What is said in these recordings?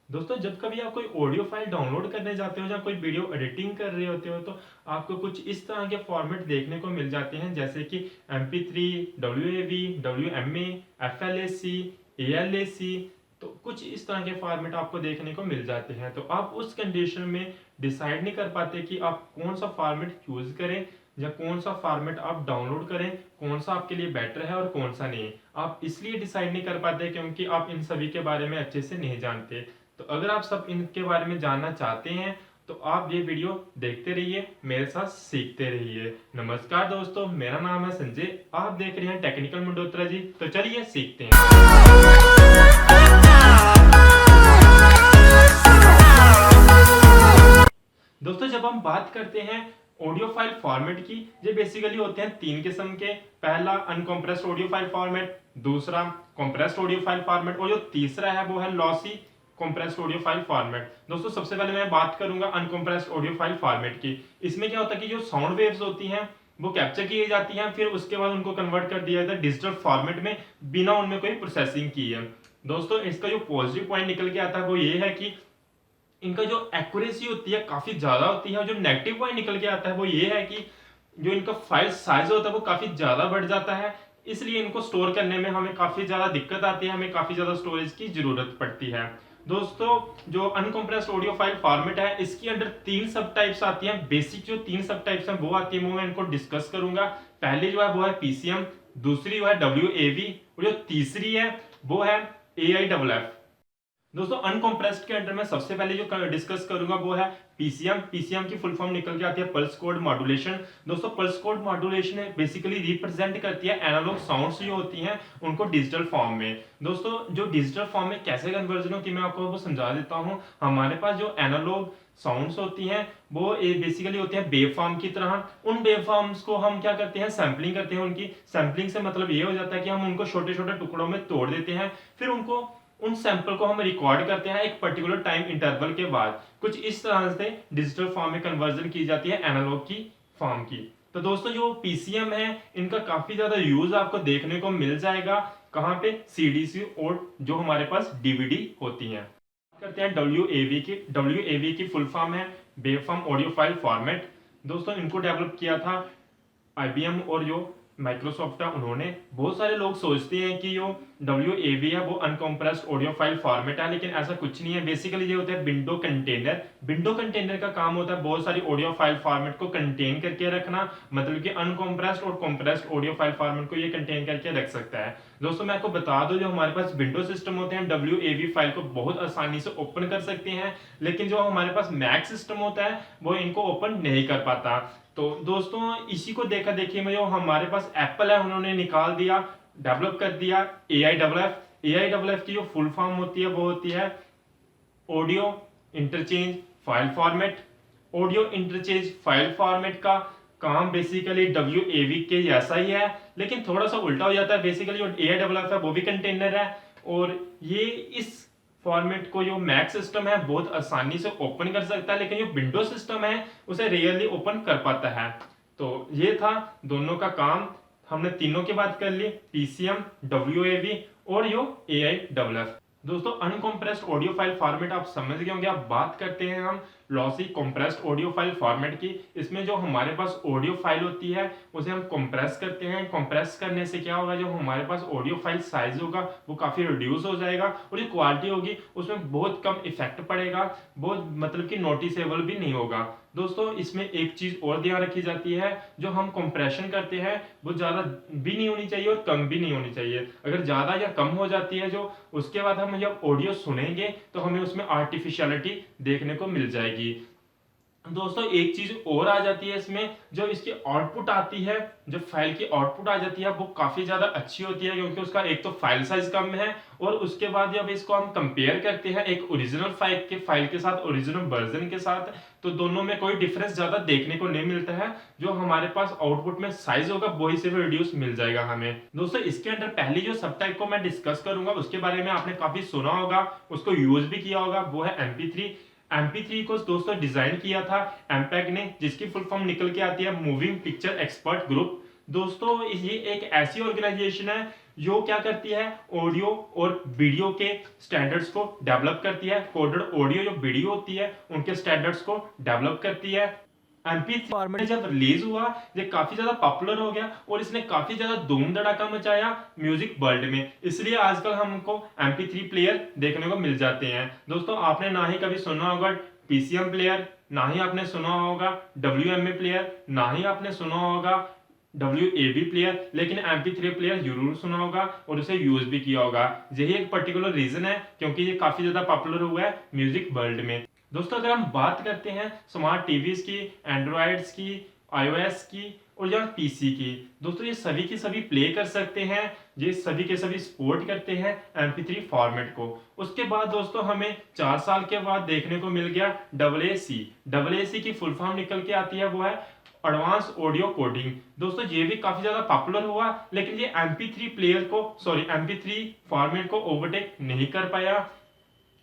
दोस्तों जब कभी आप कोई ऑडियो फाइल डाउनलोड करने जाते हो या कोई वीडियो एडिटिंग कर रहे होते हो तो आपको कुछ इस तरह के फॉर्मेट देखने को मिल जाते हैं जैसे कि MP3, WAV, WMA, FLAC, ALAC। तो कुछ इस तरह के फॉर्मेट आपको देखने को मिल जाते हैं। तो आप उस कंडीशन में डिसाइड नहीं कर पाते कि आप कौन सा फॉर्मेट चूज करें या कौन सा फॉर्मेट आप डाउनलोड करें, कौन सा आपके लिए बेटर है और कौन सा नहीं। आप इसलिए डिसाइड नहीं कर पाते क्योंकि आप इन सभी के बारे में अच्छे से नहीं जानते। तो अगर आप सब इनके बारे में जानना चाहते हैं तो आप ये वीडियो देखते रहिए, मेरे साथ सीखते रहिए। नमस्कार दोस्तों, मेरा नाम है संजय, आप देख रहे हैं टेक्निकल मंडोत्रा जी। तो चलिए सीखते हैं। दोस्तों जब हम बात करते हैं ऑडियो फाइल फॉर्मेट की, ये बेसिकली होते हैं तीन किस्म के। पहला अनकॉम्प्रेस्ड ऑडियो फाइल फॉर्मेट, दूसरा कॉम्प्रेस्ड ऑडियो फाइल फॉर्मेट और जो तीसरा है वो है lossy compressed audio file format. दोस्तों सबसे पहले मैं बात करूंगा अनकॉम्प्रेस्ड ऑडियो फाइल फॉर्मेट की। इसमें क्या होता है कि जो साउंड वेव्स होती हैं वो कैप्चर की जाती हैं, फिर उसके बाद उनको कन्वर्ट कर दिया जाता है डिजिटल फॉर्मेट में बिना उनमें कोई प्रोसेसिंग की है। दोस्तों इसका जो पॉजिटिव पॉइंट निकल के आता है वो ये है कि इनका जो एक्यूरेसी होती है काफी ज्यादा होती है, और जो नेगेटिव पॉइंट निकल के आता है वो ये है कि जो इनका फाइल साइज होता है वो काफी ज्यादा बढ़ जाता है, इसलिए इनको स्टोर करने में हमें काफी ज्यादा दिक्कत आती है, हमें काफी ज्यादा स्टोरेज की जरूरत पड़ती है। दोस्तों जो अनकम्प्रेस्ड ऑडियो फाइल फॉर्मेट है इसके अंदर तीन सब टाइप्स आती हैं। बेसिक जो तीन सब टाइप्स हैं वो आती है, वो मैं इनको डिस्कस करूंगा। पहली जो है वो है PCM, दूसरी जो है WAV और जो तीसरी है वो है AIFF। दोस्तों अनकम्प्रेस्ड के अंडर में सबसे पहले जो डिस्कस करूंगा वो है पीसीएम। पीसीएम की फुल फॉर्म निकल के आती है पल्स कोड मॉड्यूलेशन। दोस्तों pulse code modulation basically represent करती है एनालॉग साउंड्स जो होती हैं उनको डिजिटल फॉर्म में। दोस्तों जो डिजिटल फॉर्म में कैसे कन्वर्जन होती है मैं आपको वो समझा देता हूँ। हमारे पास जो एनालॉग साउंड्स होती हैं वो बेसिकली होती हैं वेव फॉर्म की तरह। उन वेव फॉर्म्स को हम क्या करते हैं, सैम्पलिंग करते हैं। उनकी सैम्पलिंग से मतलब ये हो जाता है कि हम उनको छोटे छोटे टुकड़ों में तोड़ देते हैं, फिर उनको उन सैंपल को हम रिकॉर्ड करते हैं एक पर्टिकुलर टाइम इंटरवल के बाद। कुछ इस तरह से डिजिटल फॉर्म में कन्वर्जन की जाती है एनालॉग की फॉर्म की। तो दोस्तों जो पीसीएम है इनका काफी ज्यादा यूज आपको देखने को मिल जाएगा कहां पे, सीडीसी और जो हमारे पास डीवीडी होती हैं। करते हैं डब्ल्यू ए वी की फुल फॉर्म है वेवफॉर्म ऑडियो फाइल फॉर्मेट। दोस्तों इनको डेवलप किया था IBM और जो माइक्रोसॉफ्ट है उन्होंने। बहुत सारे लोग सोचते हैं कि जो WAV है वो अनकम्प्रेस्ड ऑडियो फाइल फॉर्मेट है, लेकिन ऐसा कुछ नहीं है। बेसिकली ये होता है विंडो कंटेनर। विंडो कंटेनर का काम होता है बहुत सारी ऑडियो फाइल फॉर्मेट को कंटेन करके रखना, मतलब कि अनकम्प्रेस्ड और कम्प्रेस्ड ऑडियो फाइल फॉर्मेट को ये कंटेन करके रख सकता है। दोस्तों मैं आपको बता दूं जो हमारे पास विंडो सिस्टम होते हैं WAV फाइल को बहुत आसानी से ओपन कर सकते हैं, लेकिन जो हमारे पास मैक सिस्टम होता है वो इनको ओपन नहीं कर पाता। तो दोस्तों इसी को देखा देखिए में जो हमारे पास एप्पल है उन्होंने निकाल दिया, डेवलप कर दिया AIFF। AIFF की जो फुल फॉर्म होती है वो होती है audio interchange file format. Audio interchange file format का काम बेसिकली WAV के जैसा ही है, लेकिन थोड़ा सा उल्टा हो जाता है। बेसिकली जो AIFF है वो भी कंटेनर है, और ये इस फॉर्मेट को जो मैक सिस्टम है बहुत आसानी से ओपन कर सकता है, लेकिन जो विंडो सिस्टम है उसे रेयरली ओपन कर पाता है। तो ये था दोनों का काम, हमने तीनों की बात कर ली, PCM, WAV और जो AIFF। दोस्तों अनकम्प्रेस्ड ऑडियो फाइल फॉर्मेट आप समझ गए होंगे। आप बात करते हैं हम lossy compressed audio file format की। इसमें जो हमारे पास ऑडियो फाइल होती है उसे हम कंप्रेस करते हैं। कंप्रेस करने से क्या होगा, जो हमारे पास ऑडियो फाइल साइज होगा वो काफी रिड्यूस हो जाएगा, और जो क्वालिटी होगी उसमें बहुत कम इफेक्ट पड़ेगा, बहुत मतलब कि नोटिसेबल भी नहीं होगा। दोस्तों इसमें एक चीज और ध्यान रखी जाती है, जो हम कंप्रेशन करते हैं वो ज्यादा भी नहीं होनी चाहिए और कम भी नहीं होनी चाहिए। अगर ज्यादा या कम हो जाती है जो, उसके बाद हम जब ऑडियो सुनेंगे तो हमें उसमें आर्टिफिशियलिटी देखने को मिल जाएगी। दोस्तों एक चीज और आ जाती है इसमें, जो इसकी आउटपुट आती है, जो फाइल की आउटपुट आ जाती है वो काफी ज्यादा अच्छी होती है, क्योंकि उसका एक तो फाइल साइज कम है, और उसके बाद जब इसको हम कंपेयर करते हैं एक ओरिजिनल फाइल के साथ, ओरिजिनल वर्जन के साथ, तो दोनों में कोई डिफरेंस ज्यादा देखने को नहीं मिलता है। जो हमारे पास आउटपुट में साइज होगा वही से रिड्यूस मिल जाएगा हमें। दोस्तों इसके अंदर पहली जो सब टाइप को मैं डिस्कस करूंगा उसके बारे में आपने काफी सुना होगा, उसको यूज भी किया होगा, वो है MP3 को दोस्तों डिजाइन किया था एमपेग ने, जिसकी फुल फॉर्म निकल के आती है मूविंग पिक्चर एक्सपर्ट ग्रुप। दोस्तों ये एक ऐसी ऑर्गेनाइजेशन है जो क्या करती है, ऑडियो और वीडियो के स्टैंडर्ड्स को डेवलप करती है। कोडेड ऑडियो जो वीडियो होती है उनके स्टैंडर्ड्स को डेवलप करती है। MP3 फॉर्मेट जब रिलीज हुआ ये काफी ज्यादा पॉपुलर हो गया और इसने काफी ज्यादा धूम धड़ाका मचाया म्यूजिक वर्ल्ड में, इसलिए आजकल हमको MP3 प्लेयर देखने को मिल जाते हैं। दोस्तों आपने ना ही कभी सुना होगा PCM प्लेयर, ना ही आपने सुना होगा WMA प्लेयर, ना ही आपने सुना होगा WAV प्लेयर, लेकिन MP3 प्लेयर जरूर सुना होगा और उसे यूज भी किया होगा। यही एक पर्टिकुलर रीजन है क्योंकि ये काफी ज्यादा पॉपुलर हुआ है म्यूजिक वर्ल्ड में। दोस्तों अगर हम बात करते हैं स्मार्ट टीवीज की, एंड्रॉयड्स की, iOS की और या PC की, दोस्तों ये सभी के सभी प्ले कर सकते हैं, ये सभी के सभी सपोर्ट करते हैं MP3 फॉर्मेट को। उसके बाद दोस्तों हमें 4 साल के बाद देखने को मिल गया AAC। AAC की फुल फॉर्म निकल के आती है वो है एडवांस ऑडियो कोडिंग। दोस्तों ये भी काफी ज्यादा पॉपुलर हुआ, लेकिन ये MP3 फॉर्मेट को ओवरटेक नहीं कर पाया।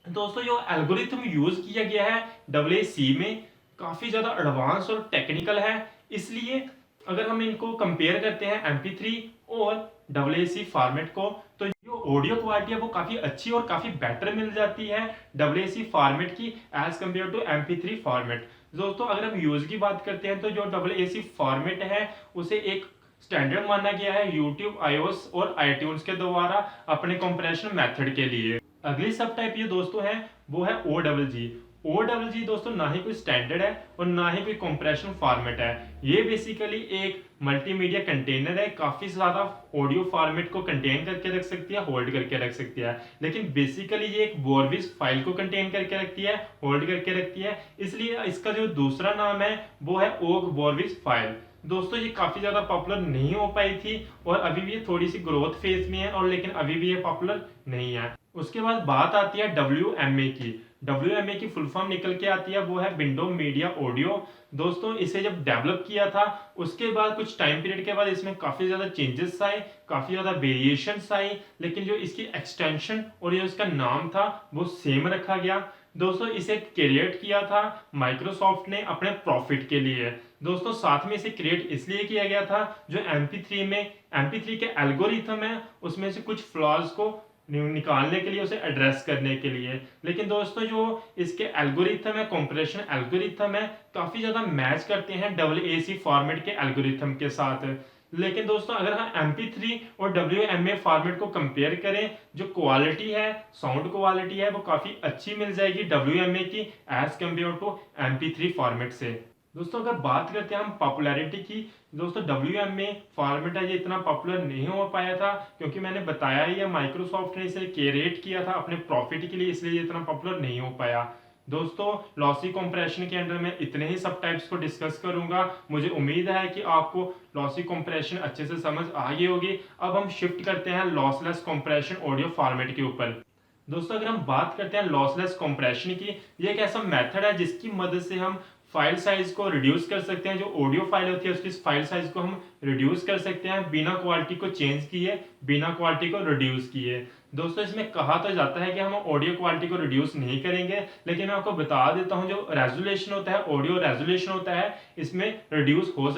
दोस्तों जो एल्गोरिथम यूज किया गया है AAC में काफी ज्यादा एडवांस और टेक्निकल है, इसलिए अगर हम इनको कंपेयर करते हैं MP3 और AAC फॉर्मेट को, तो जो ऑडियो क्वालिटी है वो काफी अच्छी और काफी बेटर मिल जाती है AAC फॉर्मेट की as compared to MP3 format. दोस्तों अगर हम यूज की बात करते हैं तो जो AAC फॉर्मेट है उसे एक स्टैंडर्ड माना गया है YouTube, iOS और iTunes के द्वारा अपने कंप्रेशन मेथड के लिए। अगली सब टाइप ये दोस्तों है वो है OGG। OGG दोस्तों ना ही कोई स्टैंडर्ड है और ना ही कोई कंप्रेशन फॉर्मेट है। ये बेसिकली एक मल्टीमीडिया कंटेनर है, काफी ज्यादा ऑडियो फॉर्मेट को कंटेन करके रख सकती है, होल्ड करके रख सकती है, लेकिन बेसिकली ये एक वॉर्विस फाइल को कंटेन करके रखती है, होल्ड करके रखती है, इसलिए इसका जो दूसरा नाम है वो है ओग वॉर्विस फाइल। दोस्तों ये काफी ज्यादा पॉपुलर नहीं हो पाई थी और अभी भी ये थोड़ी सी ग्रोथ फेज में है, और लेकिन अभी भी ये पॉपुलर नहीं है। उसके बाद बात आती है WMA की। WMA की फुल फॉर्म निकल के आती है वो है विंडो मीडिया ऑडियो। दोस्तों इसे जब डेवलप किया था उसके बाद कुछ टाइम पीरियड के बाद इसमें काफी ज्यादा चेंजेस आए, काफी ज्यादा वेरिएशंस आई, लेकिन जो इसकी एक्सटेंशन और जो इसका नाम था वो सेम रखा गया। दोस्तों इसे क्रिएट किया था माइक्रोसॉफ्ट ने अपने प्रॉफिट के लिए। दोस्तों साथ में इसे क्रिएट इसलिए किया गया था जो MP3 के एल्गोरिथम है उसमें से कुछ फ्लॉज को निकालने के लिए, उसे एड्रेस करने के लिए। लेकिन दोस्तों जो इसके एल्गोरिथम है, कंप्रेशन एल्गोरिथम है, काफी ज्यादा मैच करते हैं AAC फॉर्मेट के एल्गोरिथम के साथ। लेकिन दोस्तों अगर हम MP3 और WMA फॉर्मेट को कंपेयर करें, जो क्वालिटी है, साउंड क्वालिटी है, वो काफी अच्छी मिल जाएगी WMA की as compared to MP3 format से। दोस्तों अगर बात करते हैं हम पॉपुलैरिटी की, दोस्तों WMA फॉर्मेट है ये इतना पॉपुलर नहीं हो पाया था क्योंकि मैंने बताया ही है माइक्रोसॉफ्ट ने इसे क्रिएट किया था अपने प्रॉफिट के लिए, इसलिए ये इतना पॉपुलर नहीं हो पाया। दोस्तों लॉसी कंप्रेशन के अंदर मैं इतने ही सब टाइप्स को डिस्कस करूंगा। मुझे उम्मीद है कि आपको लॉसी कंप्रेशन अच्छे से समझ आ गई होगी। अब हम शिफ्ट करते हैं लॉसलेस कंप्रेशन ऑडियो फॉर्मेट के ऊपर। दोस्तों अगर हम बात करते हैं लॉसलेस कंप्रेशन की, ये एक ऐसा मेथड है जिसकी मदद से हम फाइल साइज को रिड्यूस कर सकते हैं। जो ऑडियो फाइल होती है उसकी फाइल साइज को हम रिड्यूस कर सकते हैं बिना क्वालिटी को चेंज किए, बिना क्वालिटी को रिड्यूस किए। दोस्तों इसमें कहा तो जाता है कि हम ऑडियो क्वालिटी को रिड्यूस नहीं करेंगे, लेकिन मैं आपको बता देता हूं जो रेजोल्यूशन होता है, ऑडियो रेजोल्यूशन होता है, इसमें रिड्यूस हो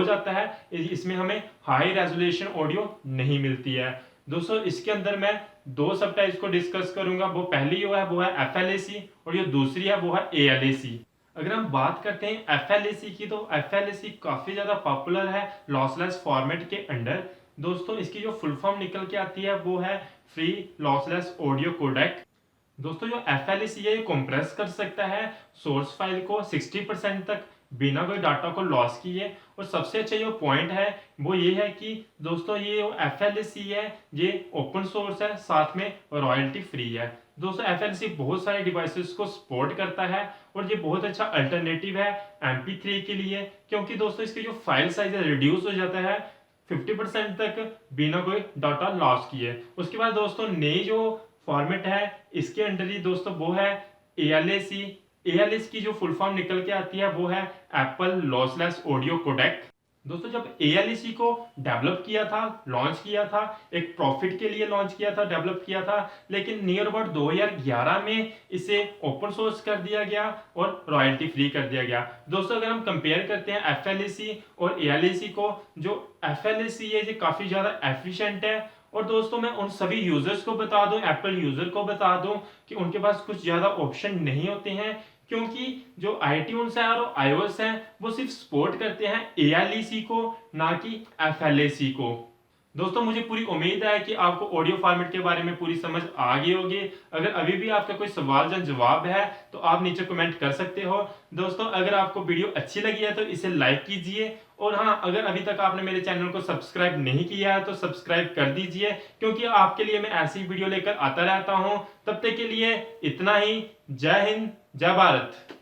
जाता है। इसमें हमें हाई रेजोल्यूशन ऑडियो नहीं मिलती है। दोस्तों इसके अंदर मैं दो सब टाइप्स को डिस्कस करूंगा। वो पहली जो है वो है FLAC और जो दूसरी है वो है ALAC। अगर हम बात करते हैं FLAC की, तो FLAC काफी ज्यादा पॉपुलर है लॉसलेस फॉर्मेट के अंडर। दोस्तों इसकी जो फुल फॉर्म निकल के आती है वो है फ्री लॉसलेस ऑडियो कोडेक। दोस्तों जो FLAC है ये कंप्रेस कर सकता है सोर्स फाइल को 60% तक बिना कोई डाटा को लॉस किए। और सबसे अच्छा जो पॉइंट है वो ये है कि दोस्तों ये जो FLAC है ये ओपन सोर्स है, साथ में रॉयल्टी फ्री है। दोस्तों FLAC बहुत सारे डिवाइसेस को सपोर्ट करता है और ये बहुत अच्छा अल्टरनेटिव है MP3 के लिए, क्योंकि दोस्तों इसकी जो फाइल साइज है रिड्यूस हो जाता है 50% तक बिना कोई डाटा लॉस किए। उसके बाद दोस्तों नई जो फॉर्मेट है इसके अंडर ही दोस्तों वो है ALAC। ALAC की जो फुल फॉर्म निकल के आती है वो है एप्पल लॉसलेस ऑडियो कोडेक। दोस्तों जब ALAC को डेवलप किया था, लॉन्च किया था, एक प्रॉफिट के लिए लॉन्च किया था, डेवलप किया था, लेकिन नियर अबाउट 2011 में इसे ओपन सोर्स कर दिया गया और रॉयल्टी फ्री कर दिया गया। दोस्तों अगर हम कंपेयर करते हैं FLAC और ALAC को, जो FLAC है ये काफी ज्यादा एफिशिएंट है और दोस्तों मैं उन सभी यूजर्स को बता दूं, एप्पल यूजर को बता दूं कि उनके पास कुछ ज्यादा ऑप्शन नहीं होते हैं, क्योंकि जो iTunes है और iOS है वो सिर्फ सपोर्ट करते हैं ALEC को, ना कि FLAC को। दोस्तों मुझे पूरी उम्मीद है कि आपको ऑडियो फॉर्मेट के बारे में पूरी समझ आ गई होगी। अगर अभी भी आपका कोई सवाल या जवाब है तो आप नीचे कमेंट कर सकते हो। दोस्तों अगर आपको वीडियो अच्छी लगी है तो इसे लाइक कीजिए, और हाँ, अगर अभी तक आपने मेरे चैनल को सब्सक्राइब नहीं किया है तो सब्सक्राइब कर दीजिए, क्योंकि आपके लिए मैं ऐसी वीडियो लेकर आता रहता हूँ। तब तक के लिए इतना ही। जय हिंद, जय भारत।